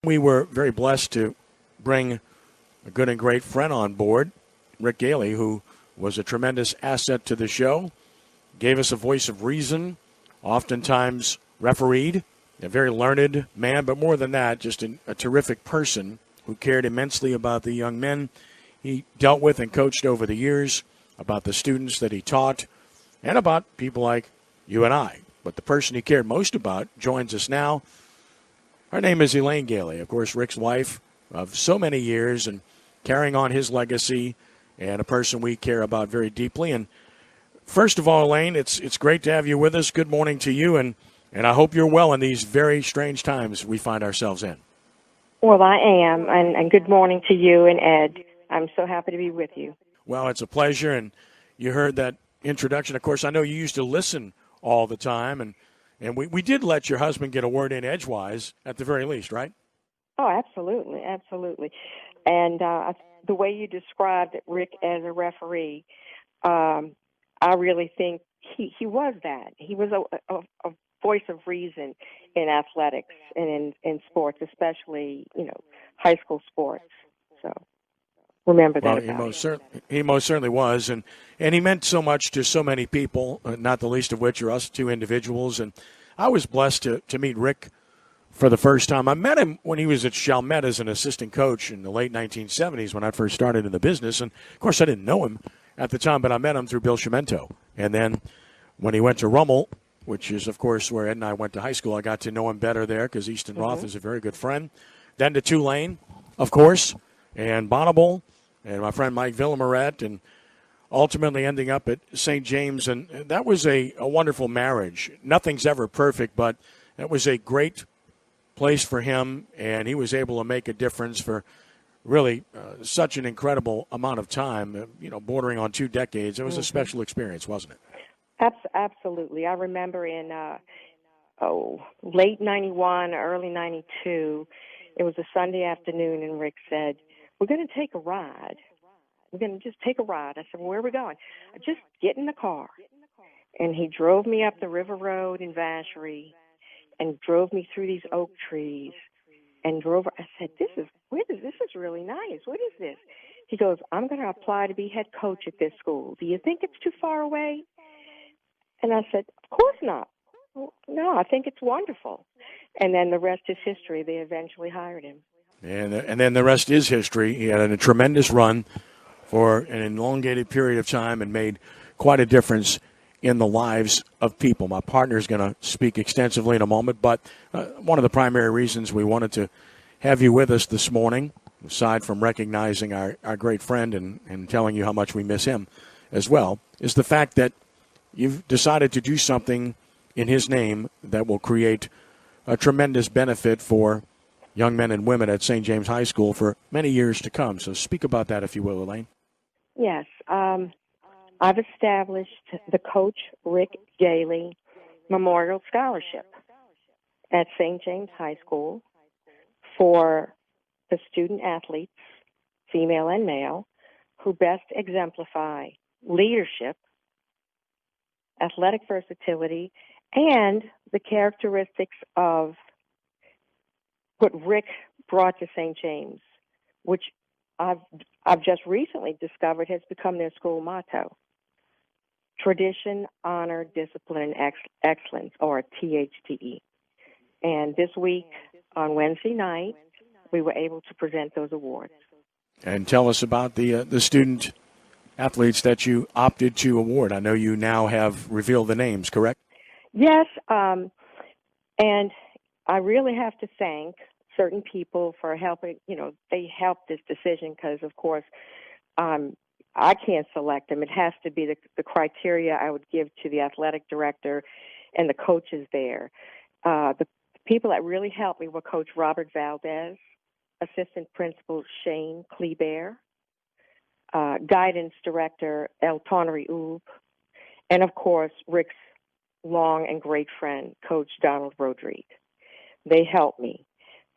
We were very blessed to bring a good and great friend on board, Rick Gaille, who was a tremendous asset to the show, gave us a voice of reason, oftentimes refereed, a very learned man, but more than that, just a terrific person who cared immensely about the young men he dealt with and coached over the years, about the students that he taught, and about people like you and I. But the person he cared most about joins us now. Her name is Elaine Gaille, of course, Rick's wife of so many years and carrying on his legacy, and a person we care about very deeply. And first of all, Elaine, it's great to have you with us. Good morning to you, and I hope you're well in these very strange times we find ourselves in. Well, I am, and good morning to you and Ed. I'm so happy to be with you. Well, it's a pleasure, and you heard that introduction. Of course, I know you used to listen all the time, and we did let your husband get a word in edgewise at the very least, right? Oh, absolutely, absolutely. And the way you described Rick as a referee, I really think he was that. He was a voice of reason in athletics and in sports, especially, high school sports. So remember that about he most certainly was, and he meant so much to so many people, not the least of which are us two individuals. And I was blessed to meet Rick for the first time. I met him when he was at Chalmette as an assistant coach in the late 1970s when I first started in the business. And, of course, I didn't know him at the time, but I met him through Bill Cimento. And then when he went to Rummel, which is, of course, where Ed and I went to high school, I got to know him better there because Easton Roth is a very good friend. Then to Tulane, of course, and Bonneville, and my friend Mike Villamaret, and ultimately ending up at St. James. And that was a wonderful marriage. Nothing's ever perfect, but it was a great place for him, and he was able to make a difference for really such an incredible amount of time, bordering on 2 decades. It was a special experience, wasn't it? Absolutely. I remember in late 91, early 92, it was a Sunday afternoon, and Rick said, "We're going to take a ride. We're going to just take a ride." I said, "Well, where are we going?" "Just get in the car." And he drove me up the River Road in Vacherie and drove me through these oak trees and drove. I said, this is really nice. What is this?" He goes, "I'm going to apply to be head coach at this school. Do you think it's too far away?" And I said, "Of course not. Well, no, I think it's wonderful." And then the rest is history. They eventually hired him. And then the rest is history. He had a tremendous run for an elongated period of time and made quite a difference in the lives of people. My partner is going to speak extensively in a moment, but one of the primary reasons we wanted to have you with us this morning, aside from recognizing our great friend and telling you how much we miss him as well, is the fact that you've decided to do something in his name that will create a tremendous benefit for young men and women at St. James High School for many years to come. So speak about that, if you will, Elaine. Yes. I've established the Coach Rick Gaille Memorial Scholarship at St. James High School for the student athletes, female and male, who best exemplify leadership, athletic versatility, and the characteristics of what Rick brought to St. James, which I've just recently discovered has become their school motto: tradition, honor, discipline, and excellence, or THDE. And this week, on Wednesday night, we were able to present those awards. And tell us about the student athletes that you opted to award. I know you now have revealed the names, correct? Yes, and I really have to thank certain people for helping. They helped this decision because, of course, I can't select them. It has to be the criteria I would give to the athletic director and the coaches there. The people that really helped me were Coach Robert Valdez, Assistant Principal Shane Kleber, Guidance Director El Tonnery Oob, and, of course, Rick's long and great friend, Coach Donald Rodrigue. They helped me.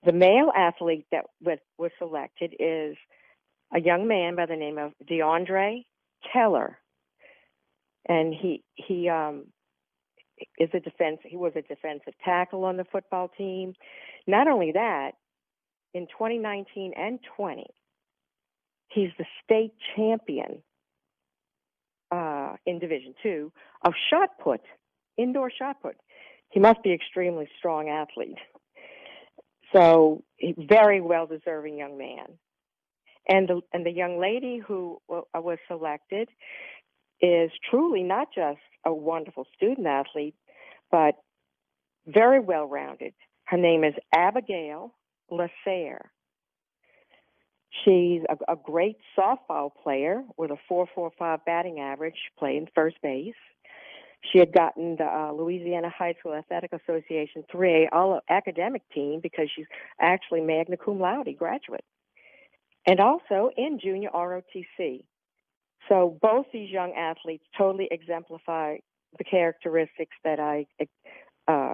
The male athlete that was selected is a young man by the name of DeAndre Keller, and he is he was a defensive tackle on the football team. Not only that, in 2019 and 20, he's the state champion in Division II of shot put, indoor shot put. He must be an extremely strong athlete. So, very well-deserving young man. And the young lady who was selected is truly not just a wonderful student athlete, but very well-rounded. Her name is Abigail Lasser. She's a great softball player with a .445 batting average, playing first base. She had gotten the Louisiana High School Athletic Association 3A all-academic team because she's actually magna cum laude graduate. And also in junior ROTC. So both these young athletes totally exemplify the characteristics that I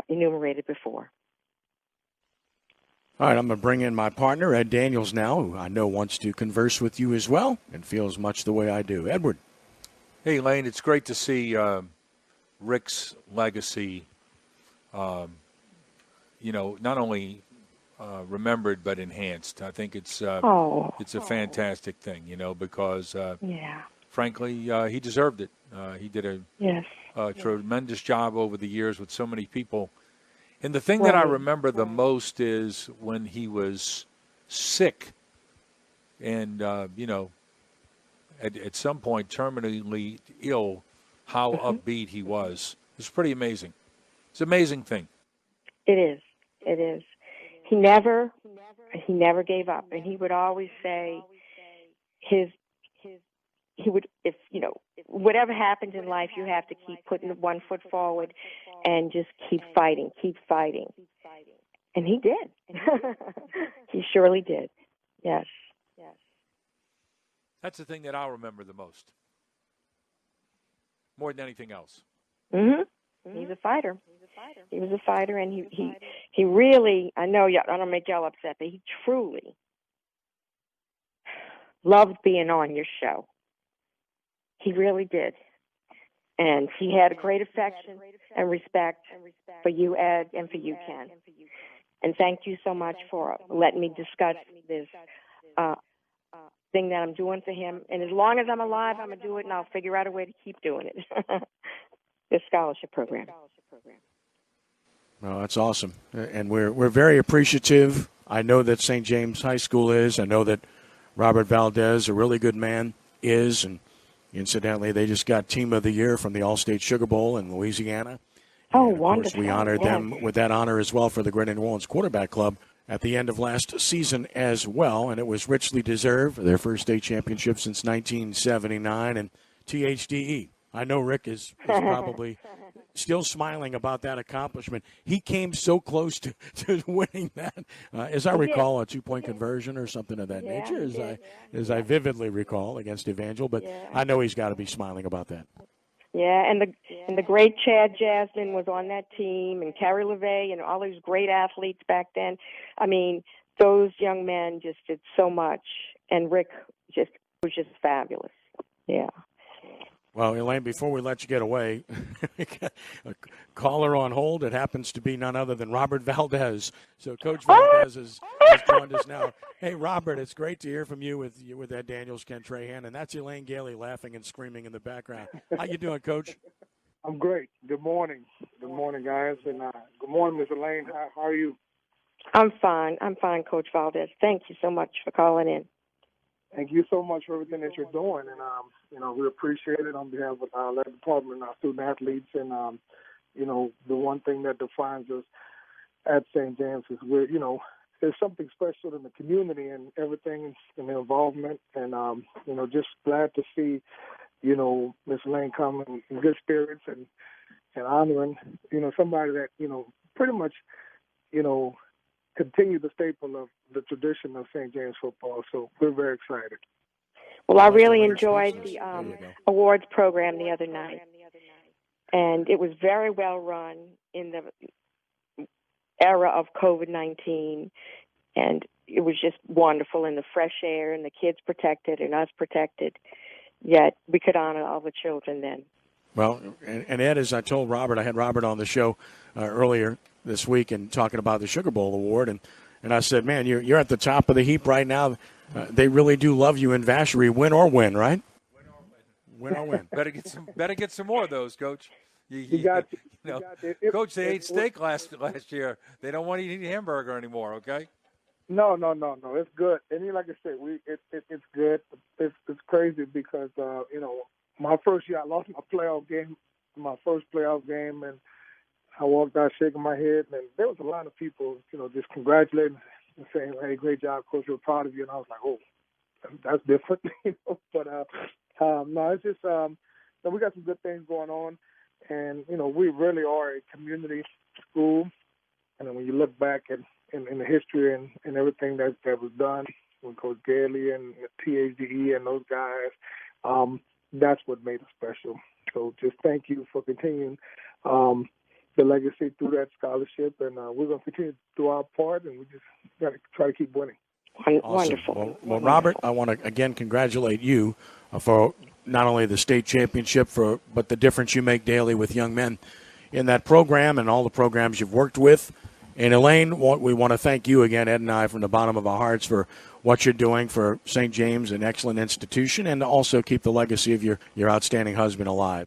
enumerated before. All right, I'm going to bring in my partner, Ed Daniels, now, who I know wants to converse with you as well and feels much the way I do. Edward. Hey, Elaine, it's great to see Rick's legacy, not only remembered but enhanced. I think it's a fantastic thing, because frankly, he deserved it. He did a tremendous job over the years with so many people. And the thing that I remember the most is when he was sick and, at some point terminally ill, how upbeat he was. It's pretty amazing. It's an amazing thing. It is. It is. He never gave up, and he would always say he would, if whatever happens in life, you have to keep putting one foot forward and just keep fighting. And he did. He surely did. Yes. That's the thing that I'll remember the most, more than anything else. Mm-hmm. He's a fighter. He was a fighter, and he really, I don't want to make y'all upset, but he truly loved being on your show. He really did. And he had a great affection and respect for you, Ed, and for you, Ken. And thank you so much for letting me discuss this thing that I'm doing for him. And as long as I'm alive, I'm going to do it, and I'll figure out a way to keep doing it. This scholarship program. Well, that's awesome. And we're very appreciative. I know that St. James High School is. I know that Robert Valdez, a really good man, is. And incidentally, they just got Team of the Year from the All-State Sugar Bowl in Louisiana. Oh, and of wonderful. course, we honored them with that honor as well for the Greater New Orleans Quarterback Club at the end of last season as well. And it was richly deserved for their first state championship since 1979. And THDE. I know Rick is probably still smiling about that accomplishment. He came so close to winning that, as I recall, a 2-point conversion or something of that nature, as I vividly recall, against Evangel. But I know he's got to be smiling about that. Yeah, and the great Chad Jasmine was on that team, and Carrie LaVey, and all those great athletes back then. I mean, those young men just did so much, and Rick was just fabulous. Yeah. Well, Elaine, before we let you get away, a caller on hold. It happens to be none other than Robert Valdez. So Coach Valdez has joined us now. Hey, Robert, it's great to hear from you with Ed Daniels, Ken Trahan, and that's Elaine Gaille laughing and screaming in the background. How you doing, Coach? I'm great. Good morning. Good morning, guys, and good morning, Ms. Elaine. How are you? I'm fine, Coach Valdez. Thank you so much for calling in. Thank you so much for everything that you're doing, and we appreciate it on behalf of our athletic department and our student athletes. And the one thing that defines us at St. James is there's something special in the community and everything and the involvement. And just glad to see Miss Elaine come in good spirits and honoring somebody that pretty much continue the staple of the tradition of St. James football. So we're very excited. Well, I really enjoyed the awards program the other night, and it was very well run in the era of COVID-19, and it was just wonderful in the fresh air and the kids protected and us protected, yet we could honor all the children then. Well, and Ed, as I told Robert, I had Robert on the show earlier this week and talking about the Sugar Bowl Award, and And I said, man, you're at the top of the heap right now. They really do love you in Vacherie, win or win, right? Win or win. Better get some more of those, Coach. Coach, they ate steak last year. They don't want to eat hamburger anymore. Okay. No. It's good. And like I said, it's good. It's crazy because my first year I lost my first playoff game, and I walked out shaking my head, and there was a lot of people, just congratulating and saying, "Hey, great job, Coach. We're proud of you." And I was like, "Oh, that's different," But no, it's just we got some good things going on, and we really are a community school. And when you look back in the history and everything that was done with Coach Gaille and THDE and those guys, that's what made us special. So just thank you for continuing the legacy through that scholarship, and we're going to continue to do our part, and we just got to try to keep winning. Awesome. Wonderful. Well, Robert, I want to again congratulate you for not only the state championship, but the difference you make daily with young men in that program and all the programs you've worked with. And Elaine, we want to thank you again, Ed and I, from the bottom of our hearts for what you're doing for St. James, an excellent institution, and to also keep the legacy of your outstanding husband alive.